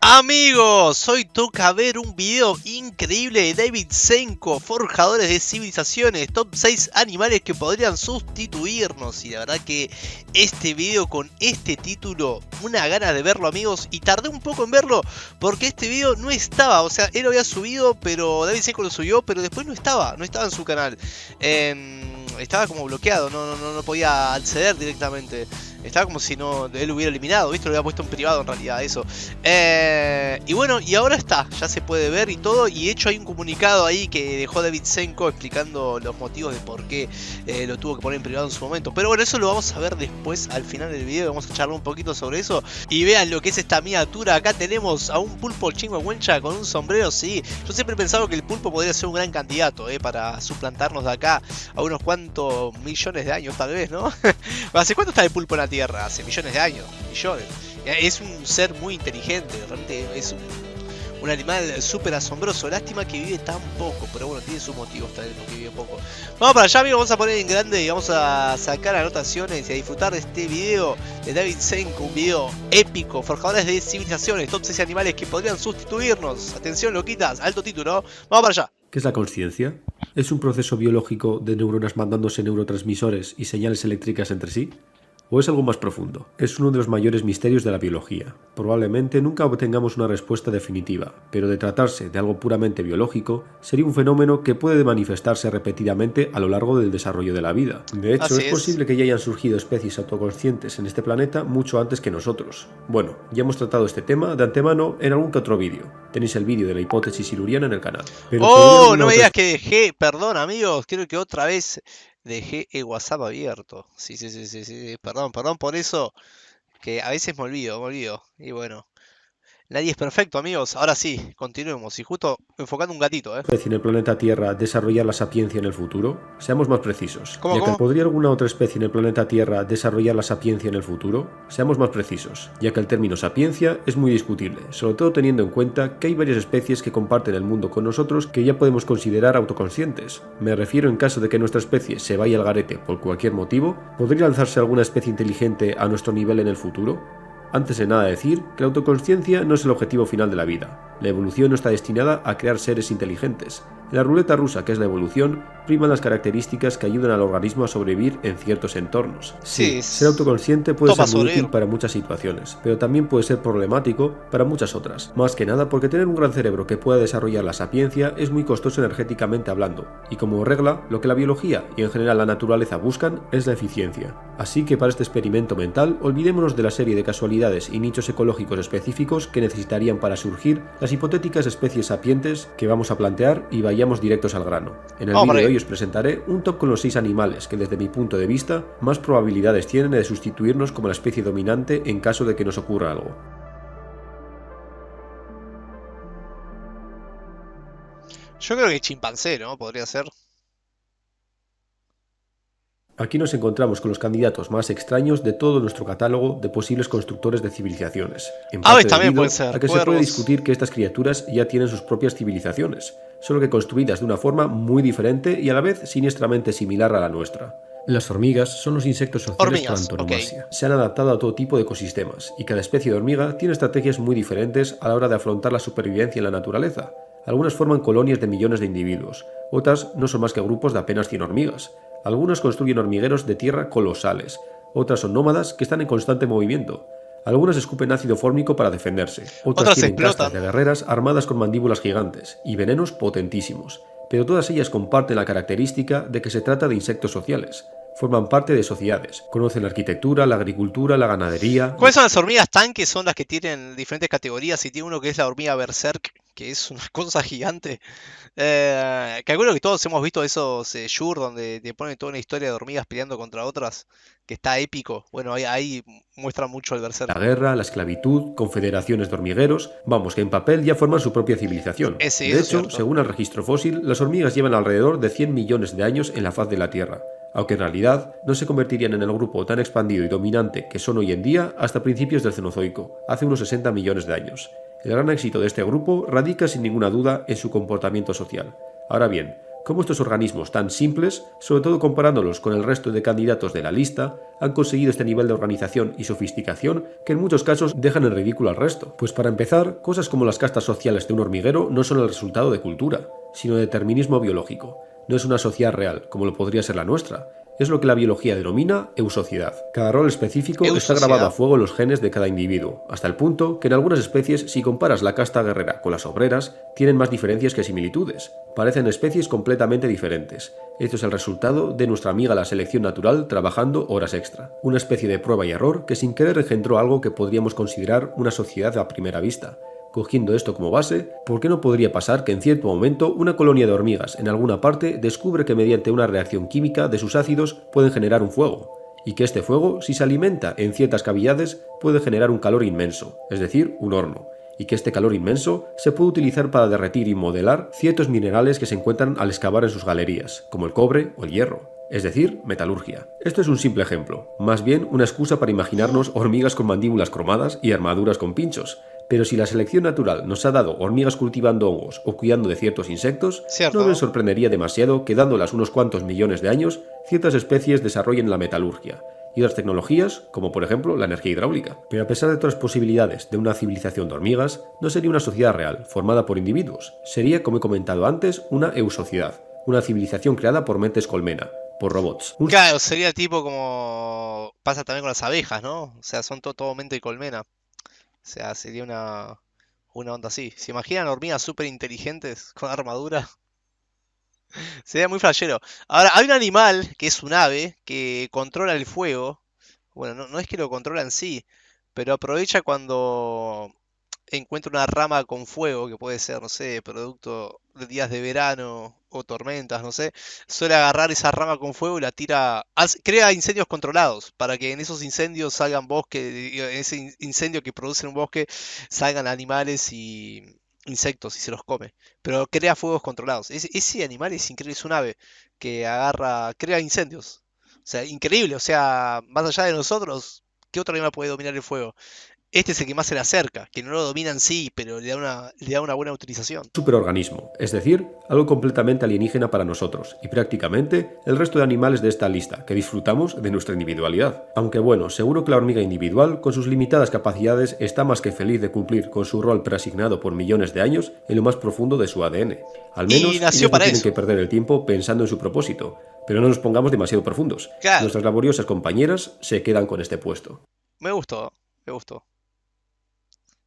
Amigos, hoy toca ver un video increíble de David Senko, Forjadores de Civilizaciones, top 6 animales que podrían sustituirnos. Y la verdad que este video con este título, una gana de verlo, amigos, y tardé un poco en verlo porque este video no estaba, o sea, él lo había subido, pero David Senko lo subió, pero después no estaba en su canal. Estaba como bloqueado, no podía acceder directamente. Estaba como si no él hubiera eliminado, ¿viste? Lo había puesto en privado en realidad, eso. Y bueno, y ahora está, ya se puede ver y todo. Y de hecho hay un comunicado ahí que dejó David Senko explicando los motivos de por qué lo tuvo que poner en privado en su momento. Pero bueno, eso lo vamos a ver después al final del video. Vamos a charlar un poquito sobre eso. Y vean lo que es esta miniatura. Acá tenemos a un pulpo chingüengüencha con un sombrero, sí. Yo siempre he pensado que el pulpo podría ser un gran candidato para suplantarnos de acá a unos cuantos millones de años, tal vez, ¿no? ¿Hace cuánto está el pulpo en la Tierra? Hace millones de años, millones. Es un ser muy inteligente, realmente es un animal súper asombroso. Lástima que vive tan poco, pero bueno, tiene sus motivos también porque vive poco. Vamos para allá, amigos, vamos a poner en grande y vamos a sacar anotaciones y a disfrutar de este video de David Senko, un video épico, Forjadores de Civilizaciones, top 6 animales que podrían sustituirnos. Atención, loquitas, alto título, vamos para allá. ¿Qué es la consciencia? ¿Es un proceso biológico de neuronas mandándose neurotransmisores y señales eléctricas entre sí? ¿O es algo más profundo? Es uno de los mayores misterios de la biología. Probablemente nunca obtengamos una respuesta definitiva, pero de tratarse de algo puramente biológico, sería un fenómeno que puede manifestarse repetidamente a lo largo del desarrollo de la vida. De hecho, es posible que ya hayan surgido especies autoconscientes en este planeta mucho antes que nosotros. Bueno, ya hemos tratado este tema de antemano en algún que otro vídeo. Tenéis el vídeo de la hipótesis siluriana en el canal. Pero no me digas que dejé, perdón amigos, creo que otra vez dejé el WhatsApp abierto. Sí, perdón por eso, que a veces me olvido. Y bueno, nadie es perfecto, amigos. Ahora sí, continuemos. Y justo enfocando un gatito, ¿Especie en el planeta Tierra desarrollar la sapiencia en el futuro? Seamos más precisos. ¿Cómo? ¿Podría alguna otra especie en el planeta Tierra desarrollar la sapiencia en el futuro? Seamos más precisos, ya que el término sapiencia es muy discutible, sobre todo teniendo en cuenta que hay varias especies que comparten el mundo con nosotros que ya podemos considerar autoconscientes. Me refiero en caso de que nuestra especie se vaya al garete por cualquier motivo, ¿podría lanzarse alguna especie inteligente a nuestro nivel en el futuro? Antes de nada decir que la autoconsciencia no es el objetivo final de la vida. La evolución no está destinada a crear seres inteligentes. En la ruleta rusa que es la evolución, priman las características que ayudan al organismo a sobrevivir en ciertos entornos. Sí, ser autoconsciente puede ser muy útil para muchas situaciones, pero también puede ser problemático para muchas otras. Más que nada porque tener un gran cerebro que pueda desarrollar la sapiencia es muy costoso energéticamente hablando, y como regla, lo que la biología y en general la naturaleza buscan es la eficiencia. Así que para este experimento mental, olvidémonos de la serie de casualidades y nichos ecológicos específicos que necesitarían para surgir las hipotéticas especies sapientes que vamos a plantear y vayamos directos al grano. En el vídeo de hoy os presentaré un top con los 6 animales que desde mi punto de vista más probabilidades tienen de sustituirnos como la especie dominante en caso de que nos ocurra algo. Yo creo que chimpancé, ¿no? Podría ser. Aquí nos encontramos con los candidatos más extraños de todo nuestro catálogo de posibles constructores de civilizaciones. En parte también debido puede ser. a que se puede discutir que estas criaturas ya tienen sus propias civilizaciones, solo que construidas de una forma muy diferente y a la vez siniestramente similar a la nuestra. Las hormigas son los insectos sociales por antonomasia. Se han adaptado a todo tipo de ecosistemas, y cada especie de hormiga tiene estrategias muy diferentes a la hora de afrontar la supervivencia en la naturaleza. Algunas forman colonias de millones de individuos, otras no son más que grupos de apenas 100 hormigas. Algunas construyen hormigueros de tierra colosales, otras son nómadas que están en constante movimiento. Algunas escupen ácido fórmico para defenderse, otras tienen castas de guerreras armadas con mandíbulas gigantes y venenos potentísimos, pero todas ellas comparten la característica de que se trata de insectos sociales. Forman parte de sociedades, conocen la arquitectura, la agricultura, la ganadería... ¿Cuáles son las hormigas tanques? Son las que tienen diferentes categorías y tiene uno que es la hormiga berserk, que es una cosa gigante. Calculo que todos hemos visto esos Shure donde te ponen toda una historia de hormigas peleando contra otras, que está épico. Bueno, ahí muestra mucho el berserk. La guerra, la esclavitud, confederaciones de hormigueros... Vamos, que en papel ya forman su propia civilización. De hecho, según el registro fósil, las hormigas llevan alrededor de 100 millones de años en la faz de la Tierra, aunque en realidad no se convertirían en el grupo tan expandido y dominante que son hoy en día hasta principios del Cenozoico, hace unos 60 millones de años. El gran éxito de este grupo radica sin ninguna duda en su comportamiento social. Ahora bien, Cómo estos organismos tan simples, sobre todo comparándolos con el resto de candidatos de la lista, han conseguido este nivel de organización y sofisticación que en muchos casos dejan en ridículo al resto. Pues para empezar, cosas como las castas sociales de un hormiguero no son el resultado de cultura, sino de determinismo biológico. No es una sociedad real, como lo podría ser la nuestra. Es lo que la biología denomina eusociedad. Cada rol específico está grabado a fuego en los genes de cada individuo, hasta el punto que en algunas especies, si comparas la casta guerrera con las obreras, tienen más diferencias que similitudes. Parecen especies completamente diferentes. Esto es el resultado de nuestra amiga la selección natural trabajando horas extra. Una especie de prueba y error que sin querer engendró algo que podríamos considerar una sociedad a primera vista. Cogiendo esto como base, ¿por qué no podría pasar que en cierto momento una colonia de hormigas en alguna parte descubre que mediante una reacción química de sus ácidos pueden generar un fuego? Y que este fuego, si se alimenta en ciertas cavidades, puede generar un calor inmenso, es decir, un horno. Y que este calor inmenso se puede utilizar para derretir y modelar ciertos minerales que se encuentran al excavar en sus galerías, como el cobre o el hierro. Es decir, metalurgia. Esto es un simple ejemplo, más bien una excusa para imaginarnos hormigas con mandíbulas cromadas y armaduras con pinchos. Pero si la selección natural nos ha dado hormigas cultivando hongos o cuidando de ciertos insectos, no me sorprendería demasiado que dándolas unos cuantos millones de años, ciertas especies desarrollen la metalurgia y otras tecnologías, como por ejemplo la energía hidráulica. Pero a pesar de todas las posibilidades de una civilización de hormigas, no sería una sociedad real, formada por individuos. Sería, como he comentado antes, una eusociedad, una civilización creada por mentes colmena, por robots. Claro, sería tipo como pasa también con las abejas, ¿no? O sea, son todo mente y colmena. O sea, sería una onda así. ¿Se imaginan hormigas súper inteligentes con armadura? Sería muy flashero. Ahora, hay un animal que es un ave que controla el fuego. Bueno, no es que lo controla en sí, pero aprovecha cuando encuentra una rama con fuego, que puede ser, no sé, producto de días de verano o tormentas, no sé, suele agarrar esa rama con fuego y la tira, crea incendios controlados, para que en esos incendios salgan bosques, en ese incendio que produce un bosque, salgan animales y insectos y se los come. Pero crea fuegos controlados. Ese animal es increíble, es un ave que agarra, crea incendios. O sea, increíble, o sea, más allá de nosotros, ¿qué otro animal puede dominar el fuego? Este es el que más se le acerca, que no lo domina en sí, pero le da una buena utilización. Superorganismo, es decir, algo completamente alienígena para nosotros y prácticamente el resto de animales de esta lista, que disfrutamos de nuestra individualidad. Aunque bueno, seguro que la hormiga individual, con sus limitadas capacidades, está más que feliz de cumplir con su rol preasignado por millones de años en lo más profundo de su ADN. Al menos ellos no tienen que perder el tiempo pensando en su propósito, pero no nos pongamos demasiado profundos. Claro. Nuestras laboriosas compañeras se quedan con este puesto. Me gustó, me gustó.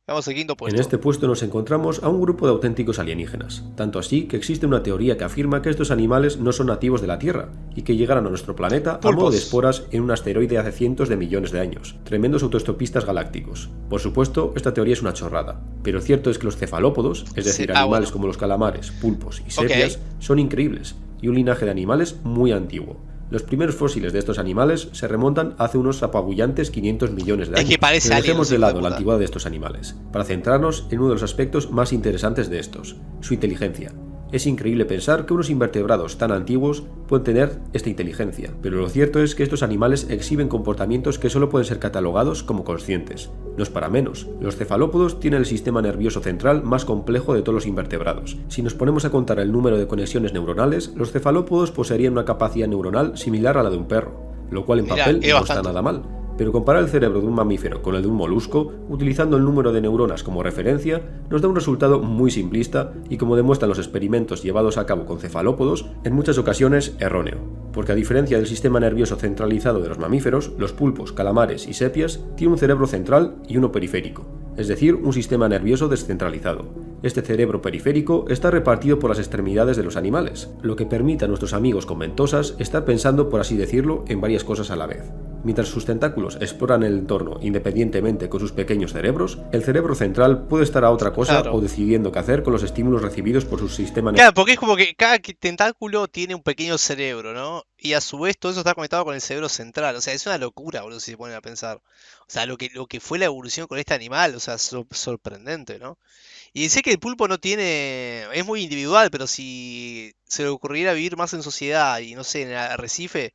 Vamos al quinto puesto. En este puesto nos encontramos a un grupo de auténticos alienígenas, tanto así que existe una teoría que afirma que estos animales no son nativos de la Tierra y que llegaron a nuestro planeta a modo de esporas en un asteroide hace cientos de millones de años, tremendos autoestopistas galácticos. Por supuesto, esta teoría es una chorrada, pero cierto es que los cefalópodos, es decir, animales como los calamares, pulpos y sepias, son increíbles y un linaje de animales muy antiguo. Los primeros fósiles de estos animales se remontan hace unos apabullantes 500 millones de años. Es que parece pero dejemos de lado la antigüedad de estos animales, para centrarnos en uno de los aspectos más interesantes de estos, su inteligencia. Es increíble pensar que unos invertebrados tan antiguos pueden tener esta inteligencia, pero lo cierto es que estos animales exhiben comportamientos que solo pueden ser catalogados como conscientes. No es para menos, los cefalópodos tienen el sistema nervioso central más complejo de todos los invertebrados. Si nos ponemos a contar el número de conexiones neuronales, los cefalópodos poseerían una capacidad neuronal similar a la de un perro, lo cual en papel no está nada mal. Pero comparar el cerebro de un mamífero con el de un molusco, utilizando el número de neuronas como referencia, nos da un resultado muy simplista y, como demuestran los experimentos llevados a cabo con cefalópodos, en muchas ocasiones erróneo. Porque a diferencia del sistema nervioso centralizado de los mamíferos, los pulpos, calamares y sepias tienen un cerebro central y uno periférico, es decir, un sistema nervioso descentralizado. Este cerebro periférico está repartido por las extremidades de los animales, lo que permite a nuestros amigos con ventosas estar pensando, por así decirlo, en varias cosas a la vez. Mientras sus tentáculos exploran el entorno independientemente con sus pequeños cerebros, el cerebro central puede estar a otra cosa o decidiendo qué hacer con los estímulos recibidos por su sistema nervioso. Claro, porque es como que cada tentáculo tiene un pequeño cerebro, ¿no? Y a su vez todo eso está conectado con el cerebro central. O sea, es una locura, boludo, si se ponen a pensar. O sea, lo que fue la evolución con este animal, o sea, sorprendente, ¿no? Y sé que el pulpo no tiene, es muy individual, pero si se le ocurriera vivir más en sociedad y no sé, en el arrecife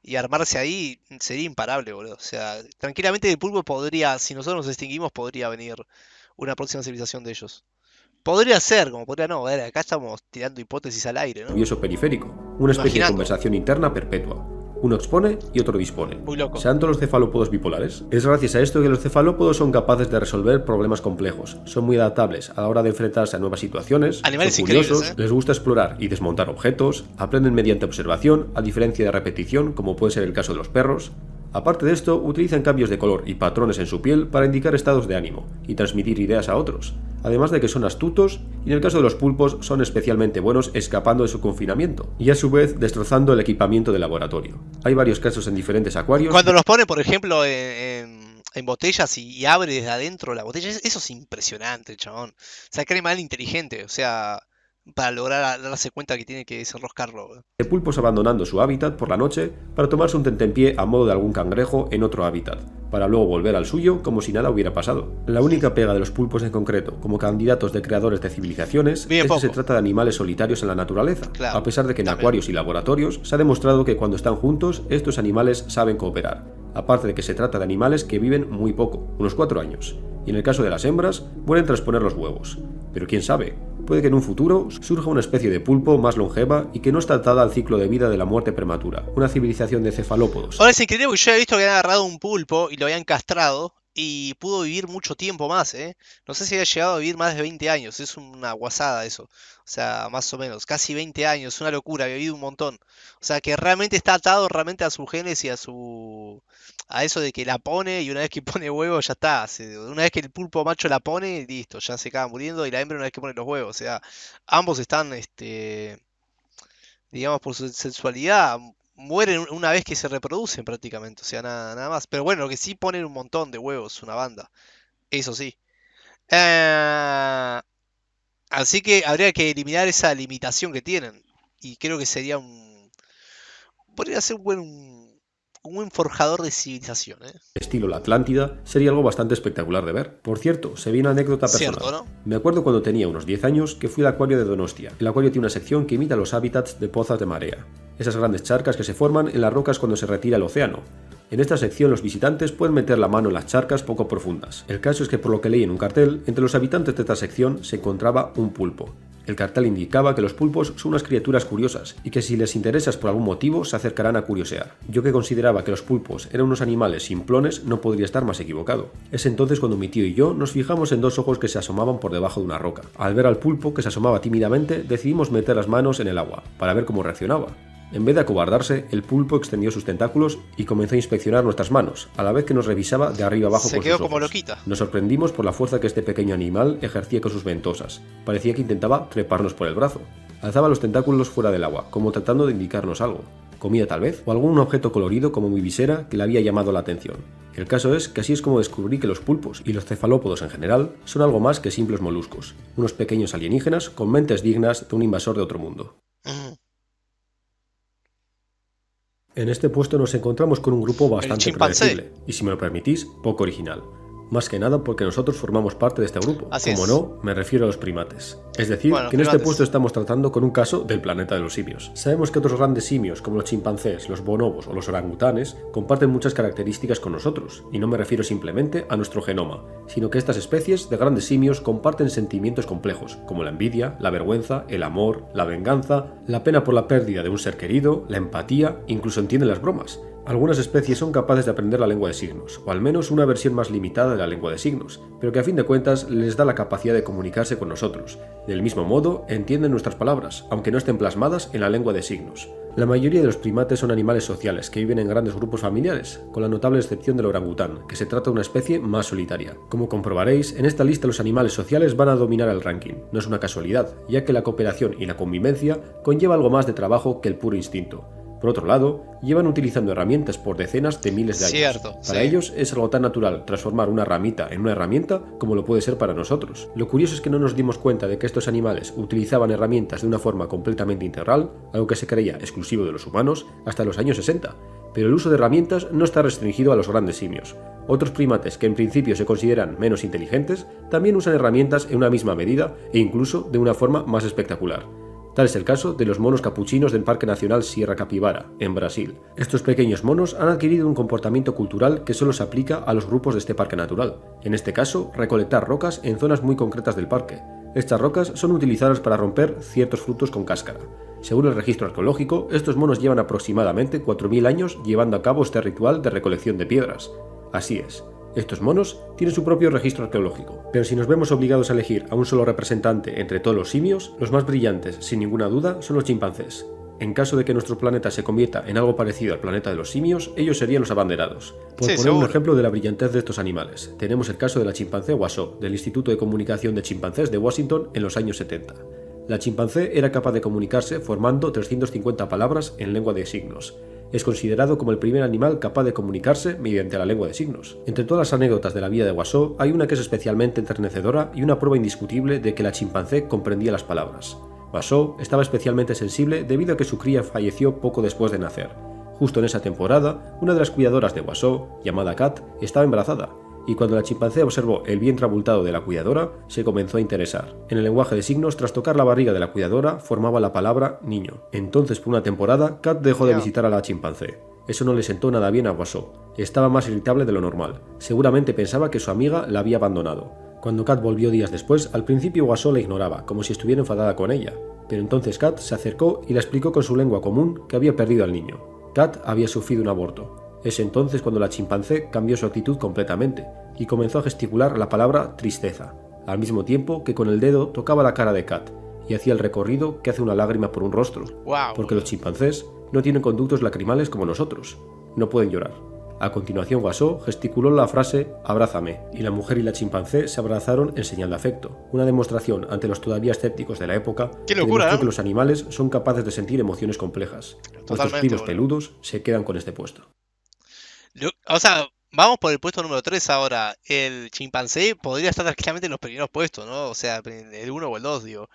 y armarse ahí, sería imparable, boludo. O sea, tranquilamente el pulpo podría, si nosotros nos extinguimos, podría venir una próxima civilización de ellos. Podría ser, como podría no. A ver, acá estamos tirando hipótesis al aire, ¿no? nervioso periférico, una especie de Imaginando. conversación interna perpetua. Uno expone y otro dispone. Muy loco. ¿Sean todos los cefalópodos bipolares? Es gracias a esto que los cefalópodos son capaces de resolver problemas complejos, son muy adaptables a la hora de enfrentarse a nuevas situaciones, Animales son curiosos, increíbles, les gusta explorar y desmontar objetos, aprenden mediante observación, a diferencia de repetición, como puede ser el caso de los perros. Aparte de esto, utilizan cambios de color y patrones en su piel para indicar estados de ánimo y transmitir ideas a otros, además de que son astutos y en el caso de los pulpos son especialmente buenos escapando de su confinamiento y a su vez destrozando el equipamiento de laboratorio. Hay varios casos en diferentes acuarios. Cuando los pone, por ejemplo, en botellas y abre desde adentro la botella, eso es impresionante, chabón. O sea, que animal inteligente, o sea, para lograr darse cuenta que tiene que desenroscarlo. De pulpos abandonando su hábitat por la noche para tomarse un tentempié a modo de algún cangrejo en otro hábitat, para luego volver al suyo como si nada hubiera pasado. La única pega de los pulpos en concreto, como candidatos de creadores de civilizaciones, Bien es poco. que se trata de animales solitarios en la naturaleza, Claro, a pesar de que en también. acuarios y laboratorios se ha demostrado que cuando están juntos, estos animales saben cooperar, aparte de que se trata de animales que viven muy poco, unos 4 años, y en el caso de las hembras, mueren tras poner los huevos. Pero quién sabe, puede que en un futuro surja una especie de pulpo más longeva y que no está atada al ciclo de vida de la muerte prematura, una civilización de cefalópodos. Ahora es increíble porque yo había visto que habían agarrado un pulpo y lo habían castrado y pudo vivir mucho tiempo más, ¿eh? No sé si había llegado a vivir más de 20 años, es una guasada eso. O sea, más o menos, casi 20 años, una locura, había vivido un montón. O sea, que realmente está atado realmente a sus genes y a eso de que la pone y una vez que pone huevos ya está. Una vez que el pulpo macho la pone, listo, ya se acaba muriendo y la hembra una vez que pone los huevos. O sea, ambos están, digamos, por su sexualidad, mueren una vez que se reproducen prácticamente, o sea, nada más. Pero bueno, lo que sí ponen un montón de huevos, una banda, eso sí. Eh, Así que habría que eliminar esa limitación que tienen. Y creo que sería podría ser un buen forjador de civilización, ¿eh? Estilo la Atlántida, sería algo bastante espectacular de ver. Por cierto, se vi una anécdota personal. Cierto, ¿no? Me acuerdo cuando tenía unos 10 años que fui al acuario de Donostia. El acuario tiene una sección que imita los hábitats de pozas de marea, esas grandes charcas que se forman en las rocas cuando se retira el océano. En esta sección los visitantes pueden meter la mano en las charcas poco profundas. El caso es que por lo que leí en un cartel, entre los habitantes de esta sección se encontraba un pulpo. El cartel indicaba que los pulpos son unas criaturas curiosas y que si les interesas por algún motivo se acercarán a curiosear. Yo que consideraba que los pulpos eran unos animales simplones no podría estar más equivocado. Es entonces cuando mi tío y yo nos fijamos en dos ojos que se asomaban por debajo de una roca. Al ver al pulpo que se asomaba tímidamente decidimos meter las manos en el agua para ver cómo reaccionaba. En vez de acobardarse, el pulpo extendió sus tentáculos y comenzó a inspeccionar nuestras manos, a la vez que nos revisaba de arriba abajo Se con quedó sus como ojos. loquita. Nos sorprendimos por la fuerza que este pequeño animal ejercía con sus ventosas. Parecía que intentaba treparnos por el brazo. Alzaba los tentáculos fuera del agua, como tratando de indicarnos algo. Comida tal vez, o algún objeto colorido como mi visera que le había llamado la atención. El caso es que así es como descubrí que los pulpos y los cefalópodos en general son algo más que simples moluscos, unos pequeños alienígenas con mentes dignas de un invasor de otro mundo. Mm. En este puesto nos encontramos con un grupo bastante chimpancé. predecible, y si me lo permitís, poco original. Más que nada porque nosotros formamos parte de este grupo. Así Como es. no, me refiero a los primates. Es decir, Bueno, que en este primates. puesto estamos tratando con un caso del planeta de los simios. Sabemos que otros grandes simios, como los chimpancés, los bonobos o los orangutanes, comparten muchas características con nosotros, y no me refiero simplemente a nuestro genoma, sino que estas especies de grandes simios comparten sentimientos complejos, como la envidia, la vergüenza, el amor, la venganza, la pena por la pérdida de un ser querido, la empatía, incluso entienden las bromas. Algunas especies son capaces de aprender la lengua de signos, o al menos una versión más limitada de la lengua de signos, pero que a fin de cuentas les da la capacidad de comunicarse con nosotros. Del mismo modo, entienden nuestras palabras, aunque no estén plasmadas en la lengua de signos. La mayoría de los primates son animales sociales que viven en grandes grupos familiares, con la notable excepción del orangután, que se trata de una especie más solitaria. Como comprobaréis, en esta lista los animales sociales van a dominar el ranking. No es una casualidad, ya que la cooperación y la convivencia conlleva algo más de trabajo que el puro instinto. Por otro lado, llevan utilizando herramientas por decenas de miles de años. Cierto, Para sí. ellos es algo tan natural transformar una ramita en una herramienta como lo puede ser para nosotros. Lo curioso es que no nos dimos cuenta de que estos animales utilizaban herramientas de una forma completamente integral, algo que se creía exclusivo de los humanos, hasta los años 60. Pero el uso de herramientas no está restringido a los grandes simios. Otros primates que en principio se consideran menos inteligentes también usan herramientas en una misma medida e incluso de una forma más espectacular. Tal es el caso de los monos capuchinos del Parque Nacional Sierra Capibara, en Brasil. Estos pequeños monos han adquirido un comportamiento cultural que solo se aplica a los grupos de este parque natural. En este caso, recolectar rocas en zonas muy concretas del parque. Estas rocas son utilizadas para romper ciertos frutos con cáscara. Según el registro arqueológico, estos monos llevan aproximadamente 4000 años llevando a cabo este ritual de recolección de piedras. Así es, estos monos tienen su propio registro arqueológico. Pero si nos vemos obligados a elegir a un solo representante entre todos los simios, los más brillantes, sin ninguna duda, son los chimpancés. En caso de que nuestro planeta se convierta en algo parecido al planeta de los simios, ellos serían los abanderados. Por poner un ejemplo de la brillantez de estos animales, tenemos el caso de la chimpancé Washoe, del Instituto de Comunicación de Chimpancés de Washington en los años 70. La chimpancé era capaz de comunicarse formando 350 palabras en lengua de signos. Es considerado como el primer animal capaz de comunicarse mediante la lengua de signos. Entre todas las anécdotas de la vida de Washoe, hay una que es especialmente enternecedora y una prueba indiscutible de que la chimpancé comprendía las palabras. Washoe estaba especialmente sensible debido a que su cría falleció poco después de nacer. Justo en esa temporada, una de las cuidadoras de Washoe, llamada Kat, estaba embarazada, y cuando la chimpancé observó el vientre abultado de la cuidadora, se comenzó a interesar. En el lenguaje de signos, tras tocar la barriga de la cuidadora, formaba la palabra niño. Entonces, por una temporada, Kat dejó de visitar a la chimpancé. Eso no le sentó nada bien a Washoe. Estaba más irritable de lo normal. Seguramente pensaba que su amiga la había abandonado. Cuando Kat volvió días después, al principio Washoe la ignoraba, como si estuviera enfadada con ella. Pero entonces Kat se acercó y le explicó con su lengua común que había perdido al niño. Kat había sufrido un aborto. Es entonces cuando la chimpancé cambió su actitud completamente y comenzó a gesticular la palabra tristeza, al mismo tiempo que con el dedo tocaba la cara de Kat y hacía el recorrido que hace una lágrima por un rostro. Wow. Porque los chimpancés no tienen conductos lacrimales como nosotros. No pueden llorar. A continuación, Washoe gesticuló la frase «abrázame», y la mujer y la chimpancé se abrazaron en señal de afecto, una demostración ante los todavía escépticos de la época ¡Qué locura! Que los animales son capaces de sentir emociones complejas. Nuestros primos peludos se quedan con este puesto. O sea, vamos por el puesto número 3 ahora. El chimpancé podría estar tranquilamente en los primeros puestos, ¿no? O sea, el 1 o el 2, digo.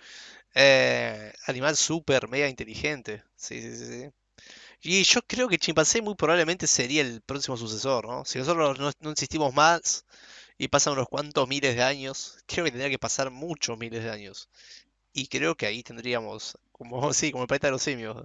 Animal súper mega inteligente. Sí. Y yo creo que el chimpancé muy probablemente sería el próximo sucesor, ¿no? Si nosotros no existimos más y pasan unos cuantos miles de años, creo que tendría que pasar muchos miles de años. Y creo que ahí tendríamos, como el planeta de los simios.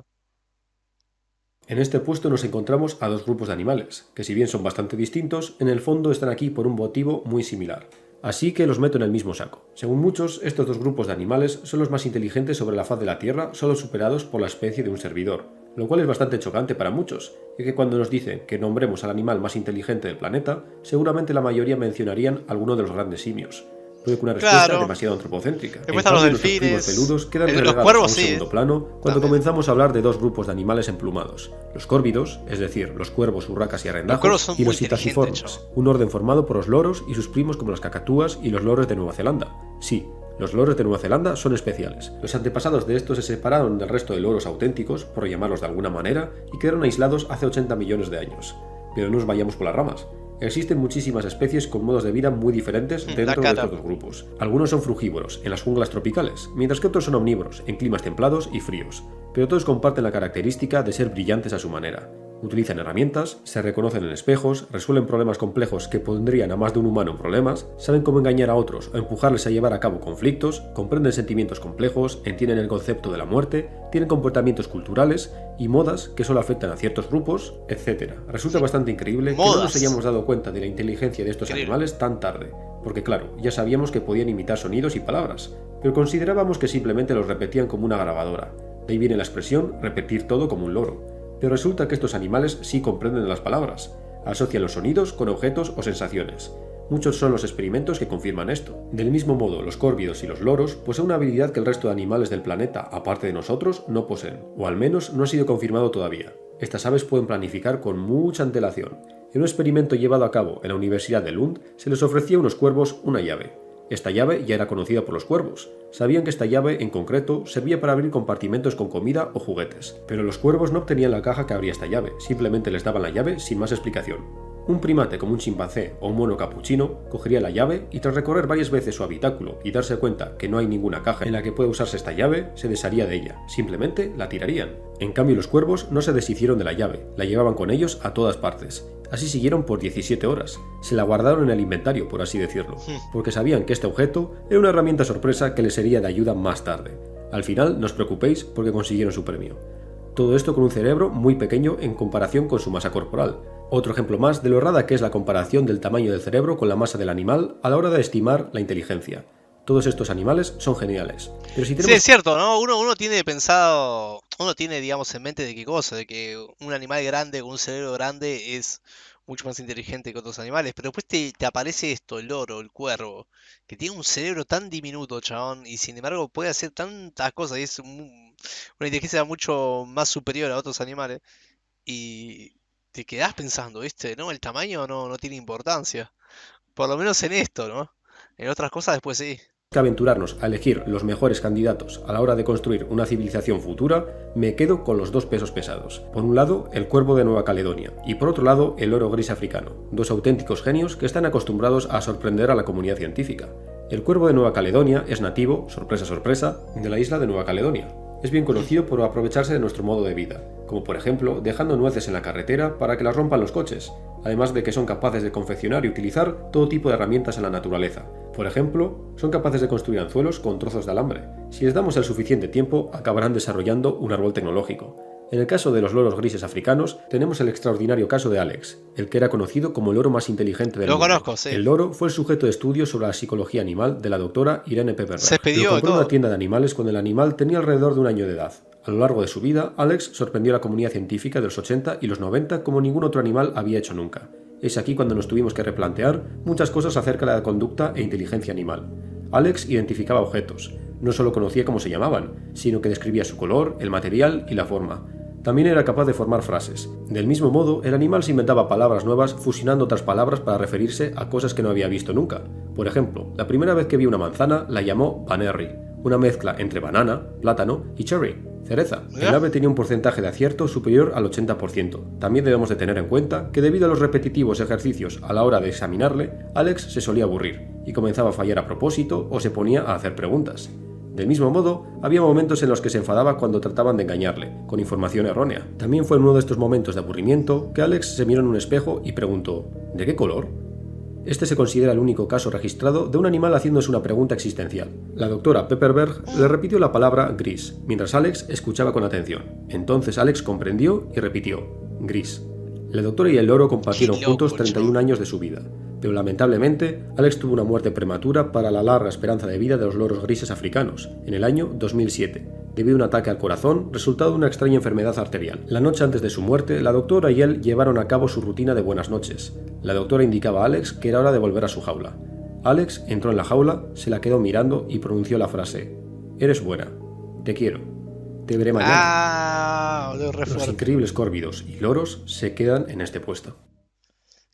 En este puesto nos encontramos a dos grupos de animales, que si bien son bastante distintos, en el fondo están aquí por un motivo muy similar. Así que los meto en el mismo saco. Según muchos, estos dos grupos de animales son los más inteligentes sobre la faz de la Tierra, solo superados por la especie de un servidor, lo cual es bastante chocante para muchos, ya que cuando nos dicen que nombremos al animal más inteligente del planeta, seguramente la mayoría mencionarían alguno de los grandes simios. Puede que una respuesta demasiado antropocéntrica. En cambio, los primos peludos quedan relegados a un segundo plano cuando comenzamos a hablar de dos grupos de animales emplumados. Los córvidos, es decir, los cuervos, urracas y arrendajos, y los citasiformes, un orden formado por los loros y sus primos como las cacatúas y los loros de Nueva Zelanda. Sí, los loros de Nueva Zelanda son especiales. Los antepasados de estos se separaron del resto de loros auténticos, por llamarlos de alguna manera, y quedaron aislados hace 80 millones de años. Pero no nos vayamos por las ramas. Existen muchísimas especies con modos de vida muy diferentes dentro de estos dos grupos. Algunos son frugívoros, en las junglas tropicales, mientras que otros son omnívoros, en climas templados y fríos. Pero todos comparten la característica de ser brillantes a su manera. Utilizan herramientas, se reconocen en espejos, resuelven problemas complejos que pondrían a más de un humano en problemas, saben cómo engañar a otros o empujarles a llevar a cabo conflictos, comprenden sentimientos complejos, entienden el concepto de la muerte, tienen comportamientos culturales y modas que solo afectan a ciertos grupos, etc. Resulta bastante increíble que no nos hayamos dado cuenta de la inteligencia de estos animales tan tarde, porque claro, ya sabíamos que podían imitar sonidos y palabras, pero considerábamos que simplemente los repetían como una grabadora. De ahí viene la expresión repetir todo como un loro. Pero resulta que estos animales sí comprenden las palabras, asocian los sonidos con objetos o sensaciones. Muchos son los experimentos que confirman esto. Del mismo modo, los córvidos y los loros poseen una habilidad que el resto de animales del planeta, aparte de nosotros, no poseen, o al menos no ha sido confirmado todavía. Estas aves pueden planificar con mucha antelación. En un experimento llevado a cabo en la Universidad de Lund, se les ofrecía a unos cuervos una llave. Esta llave ya era conocida por los cuervos. Sabían que esta llave, en concreto, servía para abrir compartimentos con comida o juguetes. Pero los cuervos no obtenían la caja que abría esta llave, simplemente les daban la llave sin más explicación. Un primate como un chimpancé o un mono capuchino cogería la llave y tras recorrer varias veces su habitáculo y darse cuenta que no hay ninguna caja en la que pueda usarse esta llave, se desharía de ella, simplemente la tirarían. En cambio los cuervos no se deshicieron de la llave, la llevaban con ellos a todas partes. Así siguieron por 17 horas. Se la guardaron en el inventario, por así decirlo, porque sabían que este objeto era una herramienta sorpresa que les sería de ayuda más tarde. Al final, no os preocupéis porque consiguieron su premio. Todo esto con un cerebro muy pequeño en comparación con su masa corporal. Otro ejemplo más de lo errada que es la comparación del tamaño del cerebro con la masa del animal a la hora de estimar la inteligencia. Todos estos animales son geniales. Pero si Sí, tenemos... es cierto, ¿no? Uno tiene pensado, uno tiene, digamos, en mente de qué cosa, de que un animal grande con un cerebro grande es mucho más inteligente que otros animales, pero después te aparece esto, el loro, el cuervo, que tiene un cerebro tan diminuto, chabón, y sin embargo puede hacer tantas cosas, y es una inteligencia mucho más superior a otros animales, y te quedás pensando, ¿viste? ¿No? El tamaño no tiene importancia, por lo menos en esto, ¿no? En otras cosas después sí. que aventurarnos a elegir los mejores candidatos a la hora de construir una civilización futura, me quedo con los dos pesos pesados. Por un lado, el cuervo de Nueva Caledonia, y por otro lado, el loro gris africano, dos auténticos genios que están acostumbrados a sorprender a la comunidad científica. El cuervo de Nueva Caledonia es nativo, sorpresa sorpresa, de la isla de Nueva Caledonia. Es bien conocido por aprovecharse de nuestro modo de vida, como por ejemplo dejando nueces en la carretera para que las rompan los coches, además de que son capaces de confeccionar y utilizar todo tipo de herramientas en la naturaleza. Por ejemplo, son capaces de construir anzuelos con trozos de alambre. Si les damos el suficiente tiempo, acabarán desarrollando un árbol tecnológico. En el caso de los loros grises africanos, tenemos el extraordinario caso de Alex, el que era conocido como el loro más inteligente del mundo. Lo conozco, sí. El loro fue el sujeto de estudio sobre la psicología animal de la doctora Irene Pepperberg. Se expidió Lo compró en todo. una tienda de animales cuando el animal tenía alrededor de un año de edad. A lo largo de su vida, Alex sorprendió a la comunidad científica de los 80 y los 90 como ningún otro animal había hecho nunca. Es aquí cuando nos tuvimos que replantear muchas cosas acerca de la conducta e inteligencia animal. Alex identificaba objetos. No solo conocía cómo se llamaban, sino que describía su color, el material y la forma. También era capaz de formar frases. Del mismo modo, el animal se inventaba palabras nuevas fusionando otras palabras para referirse a cosas que no había visto nunca. Por ejemplo, la primera vez que vio una manzana la llamó Banerri, una mezcla entre banana, plátano y cherry, cereza. El ave tenía un porcentaje de acierto superior al 80%. También debemos de tener en cuenta que debido a los repetitivos ejercicios a la hora de examinarle, Alex se solía aburrir y comenzaba a fallar a propósito o se ponía a hacer preguntas. Del mismo modo, había momentos en los que se enfadaba cuando trataban de engañarle, con información errónea. También fue en uno de estos momentos de aburrimiento que Alex se miró en un espejo y preguntó: ¿de qué color? Este se considera el único caso registrado de un animal haciéndose una pregunta existencial. La doctora Pepperberg le repitió la palabra gris, mientras Alex escuchaba con atención. Entonces Alex comprendió y repitió: gris. La doctora y el loro compartieron juntos 31 años de su vida. Pero lamentablemente, Alex tuvo una muerte prematura para la larga esperanza de vida de los loros grises africanos, en el año 2007, debido a un ataque al corazón resultado de una extraña enfermedad arterial. La noche antes de su muerte, la doctora y él llevaron a cabo su rutina de buenas noches. La doctora indicaba a Alex que era hora de volver a su jaula. Alex entró en la jaula, se la quedó mirando y pronunció la frase: «Eres buena, te quiero, te veré mañana». Los increíbles córvidos y loros se quedan en este puesto.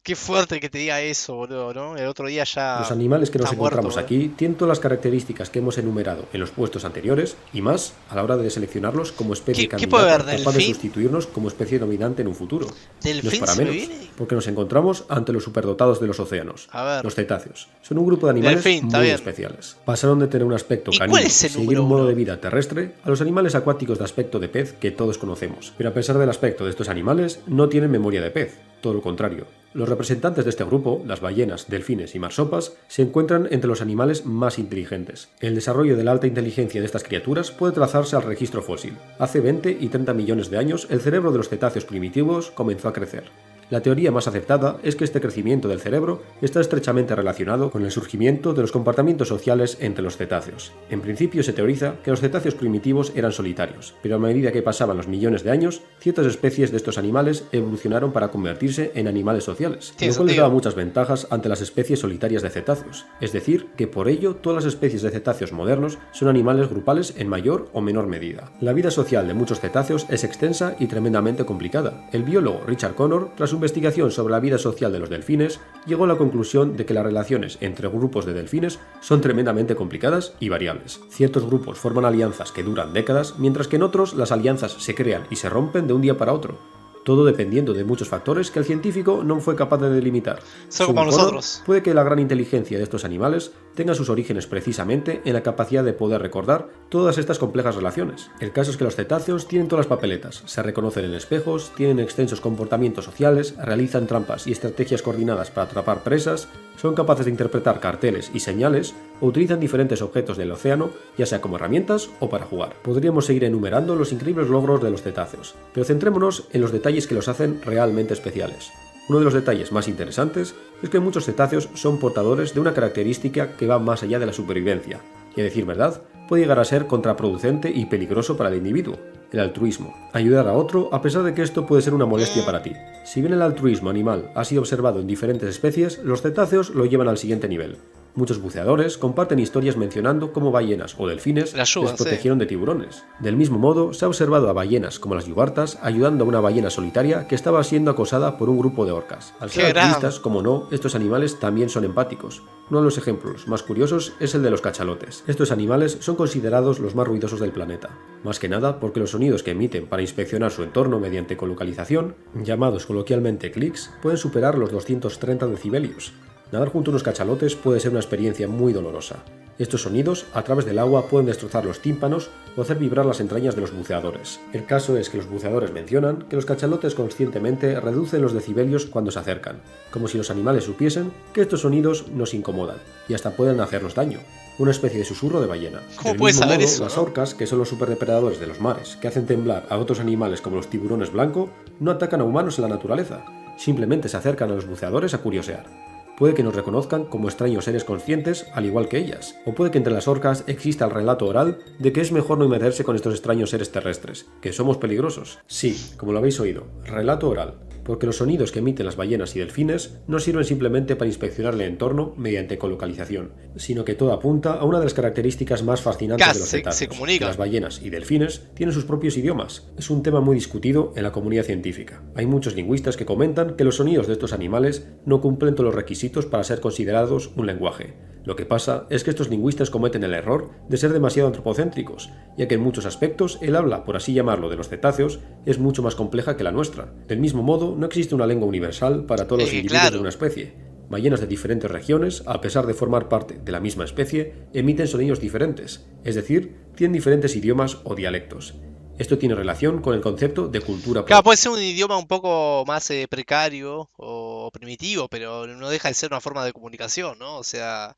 Qué fuerte que te diga eso, boludo, ¿no? El otro día ya. Los animales que nos está encontramos muerto, aquí tienen todas las características que hemos enumerado en los puestos anteriores y más a la hora de seleccionarlos como especie ¿Qué puede candidata haber? capaz de ¿Delfín? sustituirnos como especie dominante en un futuro. ¿Delfín No es para se me menos, viene? porque nos encontramos ante los superdotados de los océanos, A ver. los cetáceos. Son un grupo de animales Delfín, está muy bien. especiales. Pasaron de tener un aspecto ¿Y canino cuál y es el seguir número un modo uno? de vida terrestre a los animales acuáticos de aspecto de pez que todos conocemos. Pero a pesar del aspecto de estos animales, no tienen memoria de pez, todo lo contrario. Los representantes de este grupo, las ballenas, delfines y marsopas, se encuentran entre los animales más inteligentes. El desarrollo de la alta inteligencia de estas criaturas puede trazarse al registro fósil. Hace 20 y 30 millones de años, el cerebro de los cetáceos primitivos comenzó a crecer. La teoría más aceptada es que este crecimiento del cerebro está estrechamente relacionado con el surgimiento de los comportamientos sociales entre los cetáceos. En principio se teoriza que los cetáceos primitivos eran solitarios, pero a medida que pasaban los millones de años, ciertas especies de estos animales evolucionaron para convertirse en animales sociales, lo cual les daba muchas ventajas ante las especies solitarias de cetáceos. Es decir, que por ello todas las especies de cetáceos modernos son animales grupales en mayor o menor medida. La vida social de muchos cetáceos es extensa y tremendamente complicada. El biólogo Richard Connor, tras su investigación sobre la vida social de los delfines, llegó a la conclusión de que las relaciones entre grupos de delfines son tremendamente complicadas y variables. Ciertos grupos forman alianzas que duran décadas, mientras que en otros las alianzas se crean y se rompen de un día para otro. Todo dependiendo de muchos factores que el científico no fue capaz de delimitar. Son como nosotros. Puede que la gran inteligencia de estos animales tenga sus orígenes precisamente en la capacidad de poder recordar todas estas complejas relaciones. El caso es que los cetáceos tienen todas las papeletas, se reconocen en espejos, tienen extensos comportamientos sociales, realizan trampas y estrategias coordinadas para atrapar presas, son capaces de interpretar carteles y señales o utilizan diferentes objetos del océano, ya sea como herramientas o para jugar. Podríamos seguir enumerando los increíbles logros de los cetáceos, pero centrémonos en los detalles que los hacen realmente especiales. Uno de los detalles más interesantes es que muchos cetáceos son portadores de una característica que va más allá de la supervivencia, y a decir verdad, puede llegar a ser contraproducente y peligroso para el individuo: el altruismo. Ayudar a otro a pesar de que esto puede ser una molestia para ti. Si bien el altruismo animal ha sido observado en diferentes especies, los cetáceos lo llevan al siguiente nivel. Muchos buceadores comparten historias mencionando cómo ballenas o delfines les protegieron de tiburones. Del mismo modo, se ha observado a ballenas como las yubartas ayudando a una ballena solitaria que estaba siendo acosada por un grupo de orcas. Al ser altruistas, como no, estos animales también son empáticos. Uno de los ejemplos más curiosos es el de los cachalotes. Estos animales son considerados los más ruidosos del planeta, más que nada porque los sonidos que emiten para inspeccionar su entorno mediante colocalización, llamados coloquialmente clics, pueden superar los 230 decibelios. Nadar junto a unos cachalotes puede ser una experiencia muy dolorosa. Estos sonidos, a través del agua, pueden destrozar los tímpanos o hacer vibrar las entrañas de los buceadores. El caso es que los buceadores mencionan que los cachalotes conscientemente reducen los decibelios cuando se acercan, como si los animales supiesen que estos sonidos nos incomodan y hasta pueden hacernos daño. Una especie de susurro de ballena. ¿Cómo puedes saber eso? Las orcas, que son los superdepredadores de los mares, que hacen temblar a otros animales como los tiburones blanco, no atacan a humanos en la naturaleza. Simplemente se acercan a los buceadores a curiosear. Puede que nos reconozcan como extraños seres conscientes, al igual que ellas, o puede que entre las orcas exista el relato oral de que es mejor no meterse con estos extraños seres terrestres, que somos peligrosos. Sí, como lo habéis oído, relato oral, porque los sonidos que emiten las ballenas y delfines no sirven simplemente para inspeccionar el entorno mediante colocalización, sino que todo apunta a una de las características más fascinantes de los cetáceos, que las ballenas y delfines tienen sus propios idiomas. Es un tema muy discutido en la comunidad científica. Hay muchos lingüistas que comentan que los sonidos de estos animales no cumplen todos los requisitos para ser considerados un lenguaje. Lo que pasa es que estos lingüistas cometen el error de ser demasiado antropocéntricos, ya que en muchos aspectos el habla, por así llamarlo, de los cetáceos es mucho más compleja que la nuestra. Del mismo modo, no existe una lengua universal para todos los individuos de una especie. Ballenas de diferentes regiones, a pesar de formar parte de la misma especie, emiten sonidos diferentes, es decir, tienen diferentes idiomas o dialectos. Esto tiene relación con el concepto de cultura propia. Claro, puede ser un idioma un poco más precario o primitivo, pero no deja de ser una forma de comunicación, ¿no? O sea,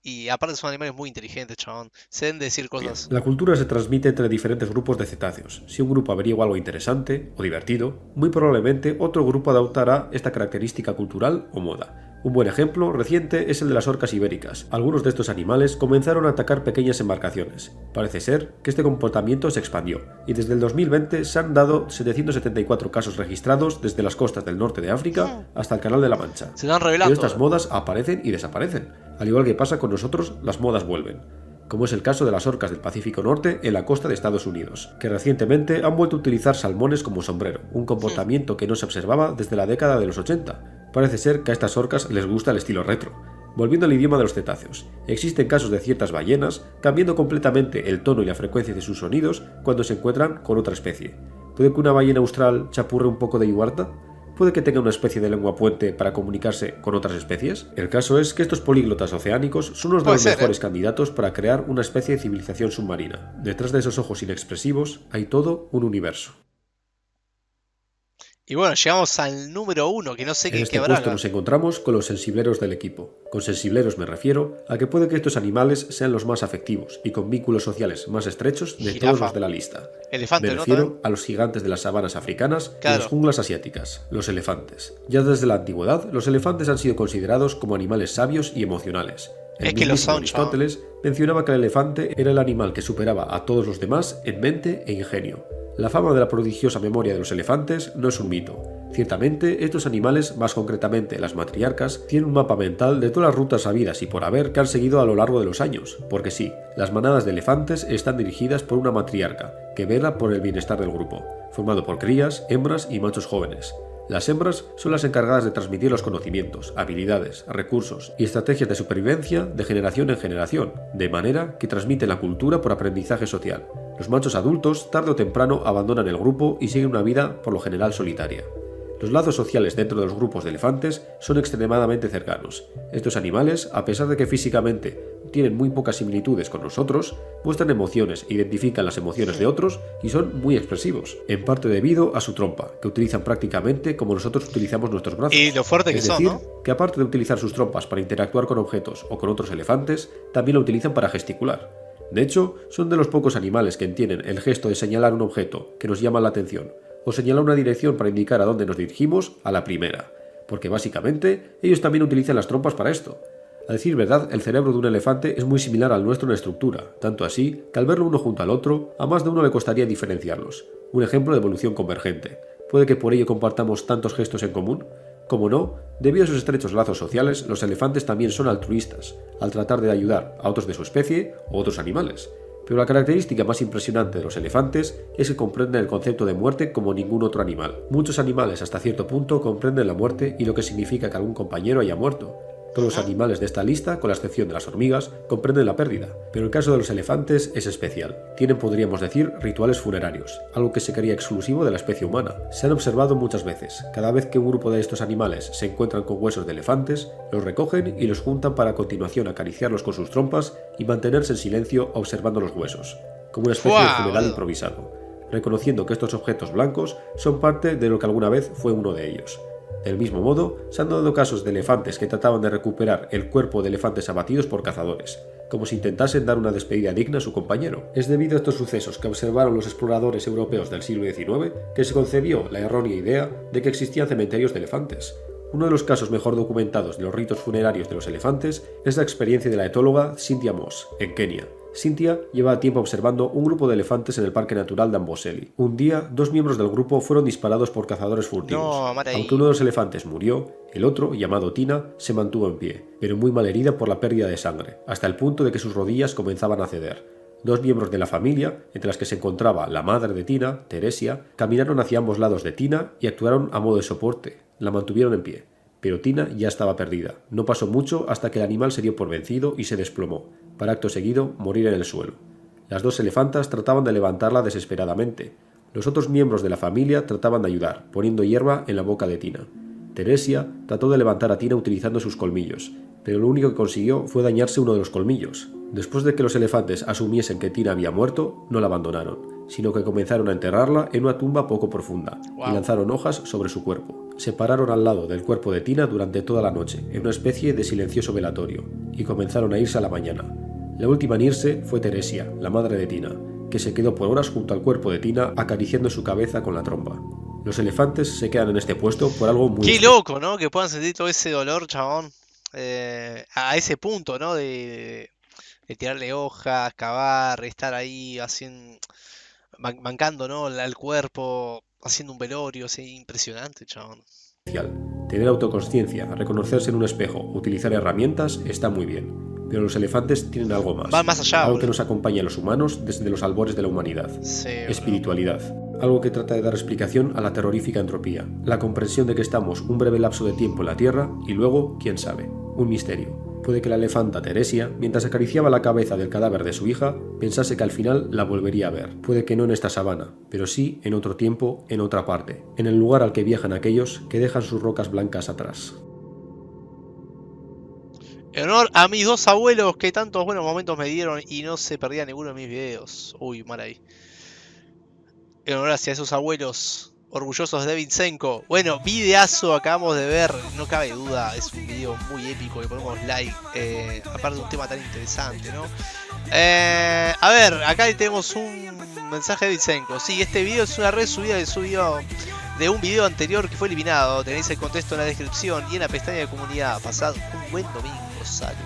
y aparte son animales muy inteligentes, chabón. Se deben decir cosas. La cultura se transmite entre diferentes grupos de cetáceos. Si un grupo averigua algo interesante o divertido, muy probablemente otro grupo adoptará esta característica cultural o moda. Un buen ejemplo reciente es el de las orcas ibéricas. Algunos de estos animales comenzaron a atacar pequeñas embarcaciones. Parece ser que este comportamiento se expandió, y desde el 2020 se han dado 774 casos registrados desde las costas del norte de África hasta el Canal de la Mancha. Se van revelando. Pero estas modas aparecen y desaparecen. Al igual que pasa con nosotros, las modas vuelven, como es el caso de las orcas del Pacífico Norte en la costa de Estados Unidos, que recientemente han vuelto a utilizar salmones como sombrero, un comportamiento que no se observaba desde la década de los 80. Parece ser que a estas orcas les gusta el estilo retro. Volviendo al idioma de los cetáceos, existen casos de ciertas ballenas cambiando completamente el tono y la frecuencia de sus sonidos cuando se encuentran con otra especie. ¿Puede que una ballena austral chapurre un poco de yubarta? ¿Puede que tenga una especie de lengua puente para comunicarse con otras especies? El caso es que estos políglotas oceánicos son uno de los mejores candidatos para crear una especie de civilización submarina. Detrás de esos ojos inexpresivos hay todo un universo. Y bueno, llegamos al número 1, que no sé qué habrá. En este puesto nos encontramos con los sensibleros del equipo. Con sensibleros me refiero a que puede que estos animales sean los más afectivos y con vínculos sociales más estrechos de todos los de la lista. Elefante, me refiero a los gigantes de las sabanas africanas y las junglas asiáticas, los elefantes. Ya desde la antigüedad, los elefantes han sido considerados como animales sabios y emocionales. Es que lo son, Aristóteles mencionaba que el elefante era el animal que superaba a todos los demás en mente e ingenio. La fama de la prodigiosa memoria de los elefantes no es un mito. Ciertamente, estos animales, más concretamente las matriarcas, tienen un mapa mental de todas las rutas habidas y por haber que han seguido a lo largo de los años, porque sí, las manadas de elefantes están dirigidas por una matriarca, que vela por el bienestar del grupo, formado por crías, hembras y machos jóvenes. Las hembras son las encargadas de transmitir los conocimientos, habilidades, recursos y estrategias de supervivencia de generación en generación, de manera que transmiten la cultura por aprendizaje social. Los machos adultos, tarde o temprano, abandonan el grupo y siguen una vida por lo general solitaria. Los lazos sociales dentro de los grupos de elefantes son extremadamente cercanos. Estos animales, a pesar de que físicamente tienen muy pocas similitudes con nosotros, muestran emociones, identifican las emociones de otros y son muy expresivos, en parte debido a su trompa, que utilizan prácticamente como nosotros utilizamos nuestros brazos. Y lo fuerte que es son, decir, ¿no? Que aparte de utilizar sus trompas para interactuar con objetos o con otros elefantes, también lo utilizan para gesticular. De hecho, son de los pocos animales que entienden el gesto de señalar un objeto que nos llama la atención, o señalar una dirección para indicar a dónde nos dirigimos a la primera. porque básicamente ellos también utilizan las trompas para esto. A decir verdad, el cerebro de un elefante es muy similar al nuestro en estructura, tanto así que al verlo uno junto al otro, a más de uno le costaría diferenciarlos. Un ejemplo de evolución convergente. ¿Puede que por ello compartamos tantos gestos en común? Como no, debido a sus estrechos lazos sociales, los elefantes también son altruistas, al tratar de ayudar a otros de su especie o otros animales. Pero la característica más impresionante de los elefantes es que comprenden el concepto de muerte como ningún otro animal. Muchos animales hasta cierto punto comprenden la muerte y lo que significa que algún compañero haya muerto. Todos los animales de esta lista, con la excepción de las hormigas, comprenden la pérdida, pero el caso de los elefantes es especial. Tienen, podríamos decir, rituales funerarios, algo que se creía exclusivo de la especie humana. Se han observado muchas veces. Cada vez que un grupo de estos animales se encuentran con huesos de elefantes, los recogen y los juntan para a continuación acariciarlos con sus trompas y mantenerse en silencio observando los huesos, como una especie de funeral improvisado, reconociendo que estos objetos blancos son parte de lo que alguna vez fue uno de ellos. Del mismo modo, se han dado casos de elefantes que trataban de recuperar el cuerpo de elefantes abatidos por cazadores, como si intentasen dar una despedida digna a su compañero. Es debido a estos sucesos que observaron los exploradores europeos del siglo XIX que se concebió la errónea idea de que existían cementerios de elefantes. Uno de los casos mejor documentados de los ritos funerarios de los elefantes es la experiencia de la etóloga Cynthia Moss, en Kenia. Cynthia llevaba tiempo observando un grupo de elefantes en el Parque Natural de Amboseli. Un día, 2 miembros del grupo fueron disparados por cazadores furtivos. Aunque uno de los elefantes murió, el otro, llamado Tina, se mantuvo en pie, pero muy mal herida por la pérdida de sangre, hasta el punto de que sus rodillas comenzaban a ceder. 2 miembros de la familia, entre las que se encontraba la madre de Tina, Teresia, caminaron hacia ambos lados de Tina y actuaron a modo de soporte. La mantuvieron en pie. Pero Tina ya estaba perdida. No pasó mucho hasta que el animal se dio por vencido y se desplomó, para acto seguido morir en el suelo. Las 2 elefantas trataban de levantarla desesperadamente. Los otros miembros de la familia trataban de ayudar, poniendo hierba en la boca de Tina. Teresia trató de levantar a Tina utilizando sus colmillos, pero lo único que consiguió fue dañarse uno de los colmillos. Después de que los elefantes asumiesen que Tina había muerto, no la abandonaron, sino que comenzaron a enterrarla en una tumba poco profunda y lanzaron hojas sobre su cuerpo. Se pararon al lado del cuerpo de Tina durante toda la noche, en una especie de silencioso velatorio, y comenzaron a irse a la mañana. La última en irse fue Teresia, la madre de Tina, que se quedó por horas junto al cuerpo de Tina acariciando su cabeza con la trompa. Los elefantes se quedan en este puesto por algo muy... Qué loco, ¿no? Que puedan sentir todo ese dolor, chabón. A ese punto, ¿no? De tirarle hojas, cavar, estar ahí haciendo, bancando, ¿no? El cuerpo, haciendo un velorio, así, impresionante, chabón. Tener autoconsciencia, reconocerse en un espejo, utilizar herramientas, está muy bien. Pero los elefantes tienen algo más. Va más allá, algo que nos acompaña a los humanos desde los albores de la humanidad. Sí, espiritualidad. Algo que trata de dar explicación a la terrorífica entropía. La comprensión de que estamos un breve lapso de tiempo en la Tierra y luego, quién sabe, un misterio. Puede que la elefanta Teresia, mientras acariciaba la cabeza del cadáver de su hija, pensase que al final la volvería a ver. Puede que no en esta sabana, pero sí en otro tiempo, en otra parte, en el lugar al que viajan aquellos que dejan sus rocas blancas atrás. En honor a mis 2 abuelos que tantos buenos momentos me dieron y no se perdía ninguno de mis videos. Uy, mal ahí. En honor hacia esos abuelos orgullosos de Vincenco. Bueno, videazo acabamos de ver, no cabe duda, es un video muy épico, le ponemos like, aparte de un tema tan interesante, ¿no? A ver, acá tenemos un mensaje de Vincenco. Sí, este video es una resubida de un video anterior que fue eliminado. Tenéis el contexto en la descripción y en la pestaña de comunidad. Pasad un buen domingo, saludos.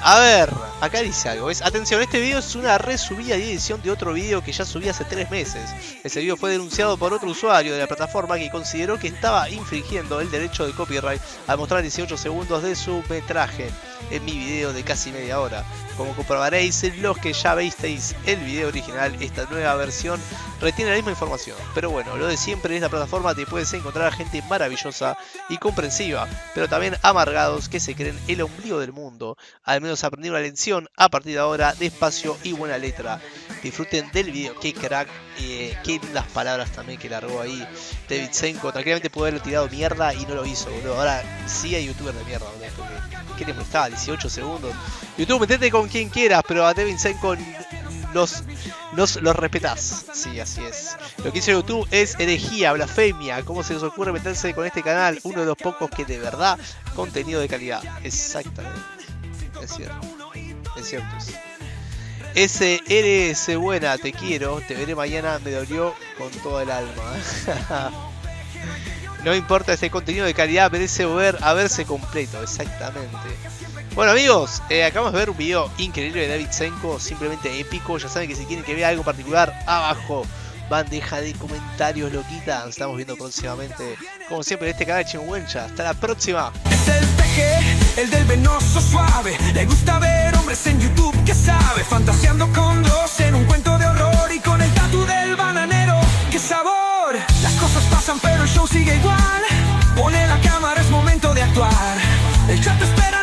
A ver, acá dice algo, ¿ves? Atención, este video es una resubida y edición de otro video que ya subí hace 3 meses. Ese video fue denunciado por otro usuario de la plataforma que consideró que estaba infringiendo el derecho de copyright al mostrar 18 segundos de su metraje en mi video de casi media hora. Como comprobaréis, los que ya visteis el video original, esta nueva versión retiene la misma información. Pero bueno, lo de siempre, en esta plataforma te puedes encontrar a gente maravillosa y comprensiva, pero también amargados que se creen el ombligo del mundo. Al menos aprendí una lección a partir de ahora, despacio y buena letra. Disfruten del video, qué crack, qué lindas palabras también que largó ahí David Senko. Tranquilamente pudo haberle tirado mierda y no lo hizo, boludo. Ahora sí hay youtubers de mierda, boludo, porque ¿qué le molestaba? 18 segundos. YouTube, metete con quien quieras, pero a David Senko los respetás. Sí, así es. Lo que hizo YouTube es herejía, blasfemia. ¿Cómo se les ocurre meterse con este canal? Uno de los pocos que de verdad contenido de calidad. Exactamente. Es cierto. Es cierto eso. SRS buena, te quiero. Te veré mañana, me dolió con todo el alma. No importa ese contenido de calidad, merece verse completo, exactamente. Bueno amigos, acabamos de ver un video increíble de David Senko, simplemente épico. Ya saben que si quieren que vea algo particular, abajo, bandeja de comentarios loquita. Nos estamos viendo próximamente, como siempre, en este canal de Chimuencha. Hasta la próxima. Es el peje, el del venoso suave. Le gusta ver hombres en YouTube que sabe, fantaseando con dos en un cuento de horror y con el tatu del bananero. ¡Qué sabor! Las cosas pasan pero el show sigue igual. Pone la cámara, es momento de actuar. El chat espera.